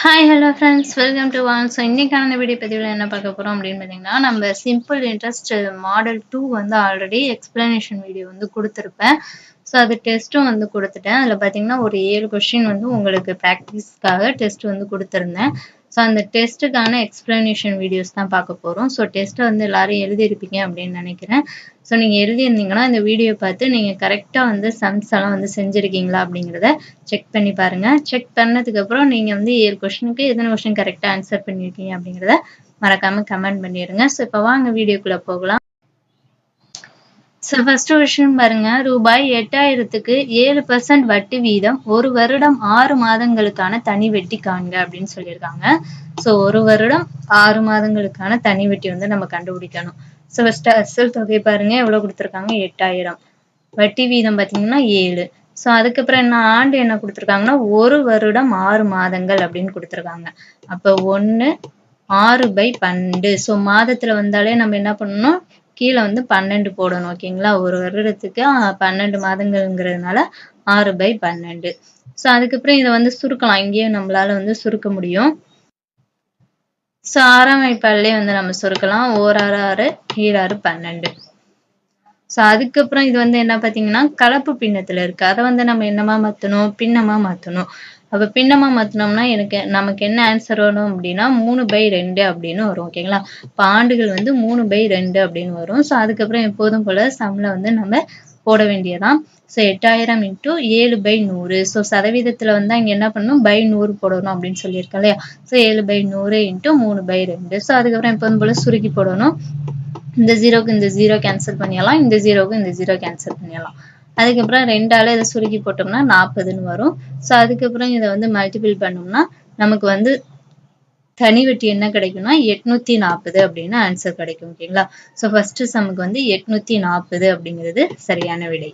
Hi hello friends, welcome to one. So இன்றைக்கான video பதிவில் என்ன பார்க்க போகிறோம் அப்படின்னு பார்த்தீங்கன்னா, நம்ம சிம்பிள் இன்ட்ரெஸ்ட் மாடல் 2 வந்து ஆல்ரெடி எக்ஸ்பிளனேஷன் வீடியோ வந்து கொடுத்துருப்பேன். ஸோ அது டெஸ்ட்டும் வந்து கொடுத்துட்டேன். அதில் பார்த்தீங்கன்னா ஒரு 7 கொஸ்டின் வந்து உங்களுக்கு ப்ராக்டிஸ்க்காக டெஸ்ட் வந்து கொடுத்துருந்தேன். ஸோ அந்த டெஸ்ட்டுக்கான எக்ஸ்பிளனேஷன் வீடியோஸ் தான் பார்க்க போகிறோம். ஸோ டெஸ்ட்டை வந்து எல்லாரும் எழுதியிருப்பீங்க அப்படின்னு நினைக்கிறேன். ஸோ நீங்கள் எழுதியிருந்தீங்கன்னா இந்த வீடியோ பார்த்து நீங்கள் கரெக்டாக வந்து சம்ஸ் எல்லாம் வந்து செஞ்சுருக்கீங்களா அப்படிங்கிறத செக் பண்ணி பாருங்கள். செக் பண்ணதுக்கப்புறம் நீங்கள் வந்து 7 கொஸ்டினுக்கு எத்தனை கொஸ்டின் கரெக்டாக ஆன்சர் பண்ணியிருக்கீங்க அப்படிங்கிறத மறக்காமல் கமெண்ட் பண்ணிடுங்க. ஸோ இப்போ வாங்க வீடியோக்குள்ளே போகலாம். ஸோ ஃபர்ஸ்ட் கொஸ்டின் பாருங்க, ரூபாய் 8000க்கு 7% வட்டி வீதம் ஒரு வருடம் 6 மாதங்களுக்கான தனி வட்டி காண்க அப்படின்னு சொல்லியிருக்காங்க. ஸோ ஒரு வருடம் 6 மாதங்களுக்கான தனி வட்டி வந்து நம்ம கண்டுபிடிக்கணும். ஸோ ஃபர்ஸ்ட் அசல் தொகை பாருங்க எவ்வளோ கொடுத்துருக்காங்க, 8000. வட்டி வீதம் பார்த்தீங்கன்னா 7. ஸோ அதுக்கப்புறம் என்ன ஆண்டு என்ன கொடுத்துருக்காங்கன்னா ஒரு வருடம் 6 மாதங்கள் அப்படின்னு கொடுத்துருக்காங்க. அப்போ 1 6/12. ஸோ மாதத்துல வந்தாலே நம்ம என்ன பண்ணணும், கீழே வந்து 12 போடணும். ஓகேங்களா, ஒரு வருடத்துக்கு 12 மாதங்கள்ங்கிறதுனால 6/12. ஸோ அதுக்கப்புறம் இதை வந்து சுருக்கலாம். இங்கேயும் நம்மளால வந்து சுருக்க முடியும். ஸோ 6ஆம் வாய்ப்பாடிலே வந்து நம்ம சுருக்கலாம். 1 6 6 7 6 12. ஸோ அதுக்கப்புறம் இது வந்து என்ன பார்த்தீங்கன்னா கலப்பு பின்னத்துல இருக்கு. அதை வந்து நம்ம என்னமா மாற்றணும், பின்னமா மாற்றணும். அப்போ பின்னமா மாற்றினோம்னா நமக்கு என்ன ஆன்சர் வரும் அப்படின்னா 3/2 அப்படின்னு வரும். ஓகேங்களா, இப்போ ஆண்டுகள் வந்து 3/2 அப்படின்னு வரும். ஸோ அதுக்கப்புறம் எப்போதும் போல சம்ல வந்து நம்ம போட வேண்டியதான். ஸோ 8000 × 7/100. ஸோ சதவீதத்துல வந்து அங்கே என்ன பண்ணணும், பை 100 போடணும் அப்படின்னு சொல்லியிருக்கேன் இல்லையா. ஸோ 7/100 × 3/2. ஸோ அதுக்கப்புறம் எப்போதும் போல சுருக்கி போடணும். இந்த ஜீரோக்கு இந்த ஜீரோ கேன்சல் பண்ணிடலாம், இந்த ஜீரோக்கு இந்த ஜீரோ கேன்சல் பண்ணிடலாம். அதுக்கப்புறம் 2ஆல இதை சுருக்கி போட்டோம்னா 40ன்னு வரும். ஸோ அதுக்கப்புறம் இதை வந்து மல்டிபிள் பண்ணோம்னா நமக்கு வந்து தனி வட்டி என்ன கிடைக்கும்னா 840 அப்படின்னு ஆன்சர் கிடைக்கும். ஓகேங்களா, ஸோ ஃபர்ஸ்ட் சம்முக்கு வந்து 840 அப்படிங்கிறது சரியான விடை.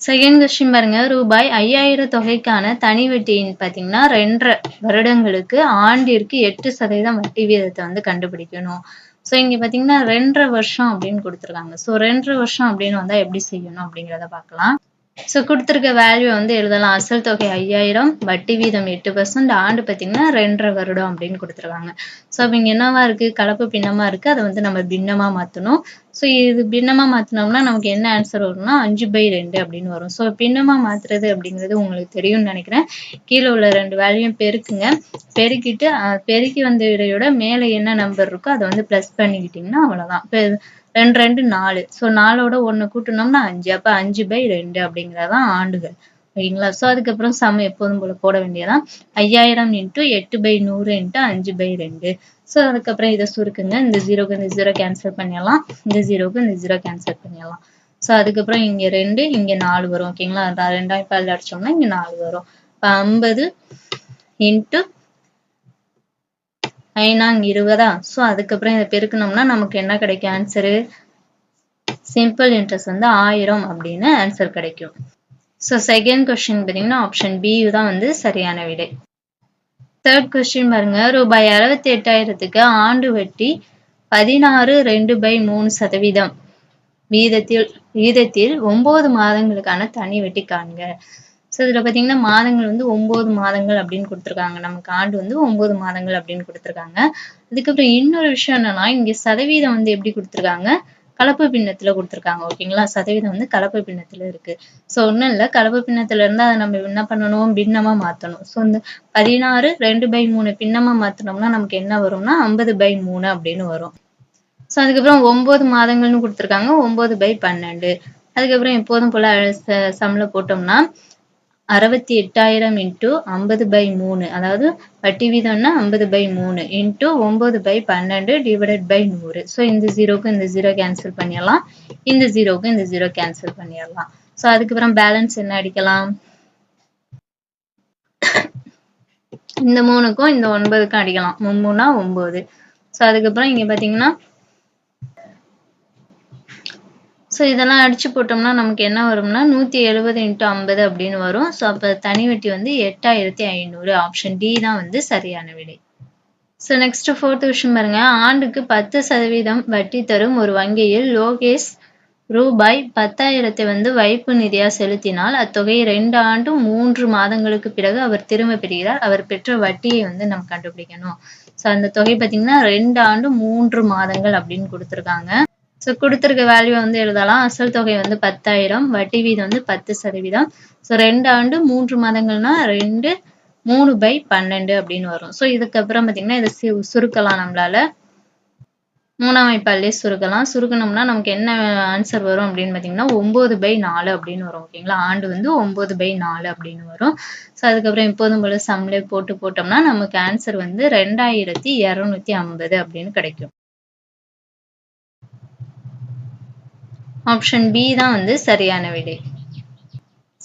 செகண்ட் கொஸ்டின் பாருங்க, ரூபாய் 5000 தொகைக்கான தனி வட்டின்னு பார்த்தீங்கன்னா 2.5 வருடங்களுக்கு ஆண்டிற்கு 8% வட்டி வீதத்தை வந்து கண்டுபிடிக்கணும். ஸோ இங்கே பார்த்தீங்கன்னா 2.5 வருஷம் அப்படின்னு கொடுத்துருக்காங்க. ஸோ 2.5 வருஷம் அப்படின்னு வந்தால் எப்படி செய்யணும் அப்படிங்கிறத பார்க்கலாம். ஸோ கொடுத்துருக்க வேல்யூ வந்து எழுதலாம். அசல் தொகை 5000, வட்டி வீதம் 8%, ஆண்டு பார்த்தீங்கன்னா 2.5 வருடம் அப்படின்னு கொடுத்துருக்காங்க. ஸோ அப்போ இங்கே என்னவா இருக்கு, கலப்பு பின்னமா இருக்கு. அதை வந்து நம்ம பின்னமா மாற்றணும். ஸோ இது பின்னமா மாற்றினோம்னா நமக்கு என்ன ஆன்சர் வரும்னா 5/2 அப்படின்னு வரும். ஸோ பின்னமா மாற்றுறது அப்படிங்கிறது உங்களுக்கு தெரியும்னு நினைக்கிறேன். கீழே உள்ள 2 வேல்யூயும் பெருக்குங்க. பெருக்கிட்டு பெருக்கி வந்த விடையோட மேலே என்ன நம்பர் இருக்கோ அதை வந்து ப்ளஸ் பண்ணிக்கிட்டிங்கன்னா அவ்வளோதான். இப்போ 2 2 4. ஸோ 4ஓட 1 கூட்டினோம்னா 5. அப்போ 5/2 அப்படிங்கிறதான் ஆண்டுகள். ஓகேங்களா, ஸோ அதுக்கப்புறம் சம் எப்போதும் போல போட வேண்டியதான். 5000 × 8/100 × 5/2. ஸோ அதுக்கப்புறம் இதை சுருக்குங்க. இந்த ஜீரோக்கு இந்த ஜீரோ கேன்சல் பண்ணிடலாம், இந்த ஜீரோக்கு இந்த ஜீரோ கேன்சல் பண்ணிடலாம். ஸோ அதுக்கப்புறம் இங்கே 2 இங்கே 4 வரும். ஓகேங்களா, 2ஆம் வாய்ப்பாடில் அடிச்சோம்னா இங்கே 4 வரும். இப்போ 50 × 5 ஸோ அதுக்கப்புறம் இதை பெருக்கணும்னா நமக்கு என்ன கிடைக்கும் ஆன்சரு, சிம்பிள் இன்ட்ரெஸ்ட் வந்து 1000 அப்படின்னு ஆன்சர் கிடைக்கும். ஸோ செகண்ட் கொஸ்டின் பார்த்தீங்கன்னா ஆப்ஷன் பி தான் வந்து சரியான விடை. தேர்ட் கொஸ்டின் பாருங்க, ரூபாய் 68,000க்கு ஆண்டு வட்டி 16.2/3% வீதத்தில் 9 மாதங்களுக்கான தனி வட்டி காண்க. ஸோ இதில் பார்த்தீங்கன்னா மாதங்கள் வந்து 9 மாதங்கள் அப்படின்னு கொடுத்துருக்காங்க. நமக்கு ஆண்டு வந்து 9 மாதங்கள் அப்படின்னு கொடுத்துருக்காங்க. அதுக்கப்புறம் இன்னொரு விஷயம் என்னன்னா இங்கே சதவீதம் வந்து எப்படி கொடுத்துருக்காங்க, கலப்பு பின்னத்துல கொடுத்துருக்காங்க. ஓகேங்களா, சதவீதம் வந்து கலப்பு பின்னத்துல இருக்கு. ஸோ ஒன்றும் இல்லை, கலப்பு பின்னத்துல இருந்தால் அதை நம்ம என்ன பண்ணணும், பின்னமா மாற்றணும். ஸோ இந்த 16.2/3 பின்னமா மாற்றினோம்னா நமக்கு என்ன வரும்னா 50/3 அப்படின்னு வரும். ஸோ அதுக்கப்புறம் 9 மாதங்கள்னு கொடுத்துருக்காங்க, 9/12. அதுக்கப்புறம் எப்போதும் போல சம்ல போட்டோம்னா 68,000 × 50/3, அதாவது வட்டி வீதம்னா 50/3 × 9/12 / 100. ஸோ இந்த ஜீரோக்கு இந்த ஜீரோ கேன்சல் பண்ணிடலாம், இந்த ஜீரோக்கு இந்த ஜீரோ கேன்சல் பண்ணிடலாம். ஸோ அதுக்கப்புறம் பேலன்ஸ் என்ன அடிக்கலாம், இந்த 3க்கும் இந்த 9க்கும் அடிக்கலாம். 3 3 9. ஸோ அதுக்கப்புறம் இங்கே பார்த்தீங்கன்னா ஸோ இதெல்லாம் அடிச்சு போட்டோம்னா நமக்கு என்ன வரும்னா 170 × 50 அப்படின்னு வரும். ஸோ அப்போ தனி வட்டி வந்து 8500. ஆப்ஷன் டி தான் வந்து சரியான விடை. ஸோ நெக்ஸ்ட் ஃபோர்த் கொஸ்டின் பாருங்க, ஆண்டுக்கு 10% வட்டி தரும் ஒரு வங்கியில் லோகேஷ் ரூபாய் 10,000 வந்து வைப்பு நிதியா செலுத்தினால் அத்தொகையை 2 ஆண்டு 3 மாதங்களுக்கு பிறகு அவர் திரும்ப பெறுகிறார். அவர் பெற்ற வட்டியை வந்து நம்ம கண்டுபிடிக்கணும். ஸோ அந்த தொகை பார்த்தீங்கன்னா 2 ஆண்டு 3 மாதங்கள் அப்படின்னு கொடுத்துருக்காங்க. ஸோ கொடுத்துருக்க வேல்யூ வந்து எழுதலாம். அசல் தொகை வந்து 10,000, வட்டி வீதம் வந்து 10%. ஸோ 2 ஆண்டு 3 மாதங்கள்னா 2 3/12 அப்படின்னு வரும். ஸோ இதுக்கப்புறம் பார்த்தீங்கன்னா இதை சுருக்கலாம் நம்மளால. 3ஆம் வாய்ப்பாலே சுருக்கலாம். சுருக்கணும்னா நமக்கு என்ன ஆன்சர் வரும் அப்படின்னு பார்த்தீங்கன்னா 9/4 அப்படின்னு வரும். ஓகேங்களா, ஆண்டு வந்து 9/4 அப்படின்னு வரும். ஸோ அதுக்கப்புறம் எப்போதும் போல சம்லே போட்டோம்னா நமக்கு ஆன்சர் வந்து 2250 அப்படின்னு கிடைக்கும். ஆப்ஷன் பி தான் வந்து சரியான விடை.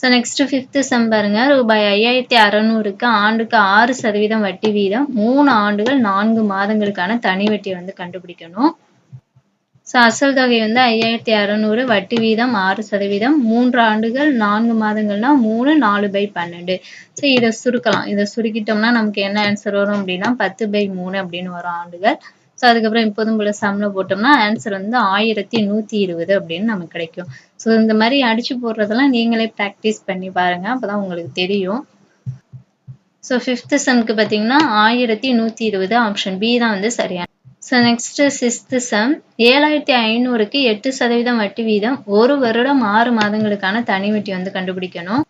ஸோ நெக்ஸ்ட் 5th சம் பாருங்க. ரூபாய் 5,600க்கு ஆண்டுக்கு 6% வட்டி வீதம் 3 ஆண்டுகள் 4 மாதங்களுக்கான தனி வட்டியை வந்து கண்டுபிடிக்கணும். ஸோ அசல் தொகை வந்து 5,600, வட்டி வீதம் 6%, 3 ஆண்டுகள் 4 மாதங்கள்னா 3 4/12. ஸோ இதை சுருக்கலாம். இதை சுருக்கிட்டோம்னா நமக்கு என்ன ஆன்சர் வரும் அப்படின்னா 10/3 அப்படின்னு வரும் ஆண்டுகள். ஸோ அதுக்கப்புறம் எப்போதும் போல சம்ல போட்டோம்னா ஆன்சர் வந்து 1120 அப்படின்னு நமக்கு கிடைக்கும். ஸோ இந்த மாதிரி அடிச்சு போடுறதெல்லாம் நீங்களே ப்ராக்டிஸ் பண்ணி பாருங்க, அப்பதான் உங்களுக்கு தெரியும். ஸோ 5th சம்க்கு பார்த்தீங்கன்னா 1120, ஆப்ஷன் பி தான் வந்து சரியான. So next 6th some. 7,500க்கு 8% வட்டி வீதம் 1 வருடம் 6 மாதங்களுக்கான தனி வட்டி வந்து கண்டுபிடிக்கணும்.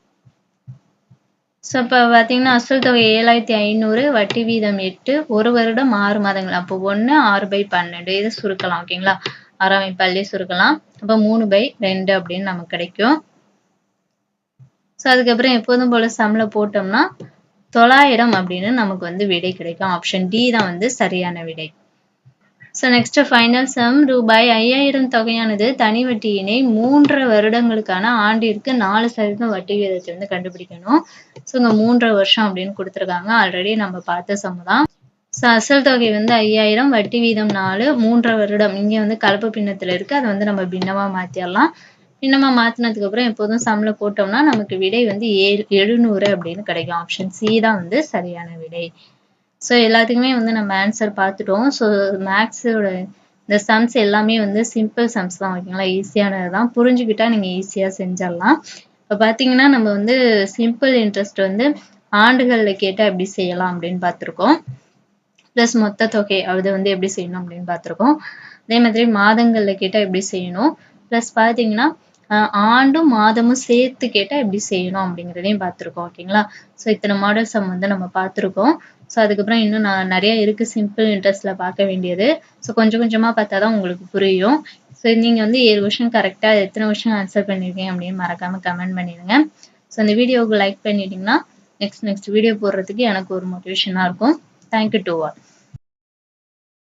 ஸோ இப்போ பார்த்தீங்கன்னா அசல் தொகை 7,500, வட்டி வீதம் 8, 1 வருடம் 6 மாதங்கள். அப்போ 1 6/12 இதை சுருக்கலாம். ஓகேங்களா, 6ஆம் வாய்ப்பாலே சுருக்கலாம். அப்போ 3/2 அப்படின்னு நமக்கு கிடைக்கும். ஸோ அதுக்கப்புறம் எப்போதும் போல சம்ல போட்டோம்னா 900 அப்படின்னு நமக்கு வந்து விடை கிடைக்கும். ஆப்ஷன் டி தான் வந்து சரியான விடை. So next final sum. ரூபாய் 5,000 தொகையானது தனி வட்டியினை 3 வருடங்களுக்கான ஆண்டிற்கு 4% வட்டி வீதத்தை வந்து கண்டுபிடிக்கணும். ஸோ இங்க 3 வருஷம் அப்படின்னு கொடுத்துருக்காங்க. ஆல்ரெடி நம்ம பார்த்த சம் தான். ஸோ அசல் தொகை வந்து 5,000, வட்டி வீதம் 4, 3 வருடம். இங்க வந்து கலப்பு பின்னத்துல இருக்கு, அதை வந்து நம்ம பின்னமா மாத்திடலாம். பின்னமா மாத்தினதுக்கு அப்புறம் எப்போதும் சம்ல போட்டோம்னா நமக்கு விடை வந்து 700 அப்படின்னு கிடைக்கும். ஆப்ஷன் சி தான் வந்து சரியான விடை. ஸோ எல்லாத்துக்குமே வந்து நம்ம ஆன்சர் பார்த்துட்டோம். ஸோ மேக்ஸோட இந்த சம்ஸ் எல்லாமே வந்து சிம்பிள் சம்ஸ் தான். ஓகேங்களா, ஈஸியானது தான். புரிஞ்சுக்கிட்டா நீங்கள் ஈஸியாக செஞ்சிடலாம். இப்போ பார்த்தீங்கன்னா நம்ம வந்து சிம்பிள் இன்ட்ரெஸ்ட் வந்து ஆண்டுகளில் கேட்டால் எப்படி செய்யலாம் அப்படின்னு பார்த்துருக்கோம். ப்ளஸ் மொத்த தொகை அது வந்து எப்படி செய்யணும் அப்படின்னு பார்த்துருக்கோம். அதே மாதிரி மாதங்களில் கேட்டால் எப்படி செய்யணும், ப்ளஸ் பார்த்தீங்கன்னா ஆண்டும் மாதமும் சேர்த்து கேட்டால் எப்படி செய்யணும் அப்படிங்கிறதையும் பார்த்துருக்கோம். ஓகேங்களா, ஸோ இத்தனை மாடல் சம் வந்து நம்ம பார்த்துருக்கோம். ஸோ அதுக்கப்புறம் இன்னும் நிறைய இருக்குது சிம்பிள் இன்ட்ரெஸ்ட்ல பார்க்க வேண்டியது. ஸோ கொஞ்சம் கொஞ்சமாக பார்த்தா தான் உங்களுக்கு புரியும். ஸோ நீங்கள் வந்து 7 கொஷின் கரெக்டாக எத்தனை கொஷின் ஆன்சர் பண்ணியிருக்கீங்க அப்படின்னு மறக்காமல் கமெண்ட் பண்ணிடுங்க. ஸோ இந்த வீடியோவுக்கு லைக் பண்ணிட்டீங்கன்னா நெக்ஸ்ட் வீடியோ போடுறதுக்கு எனக்கு ஒரு மோட்டிவேஷனாக இருக்கும். Thank you to all.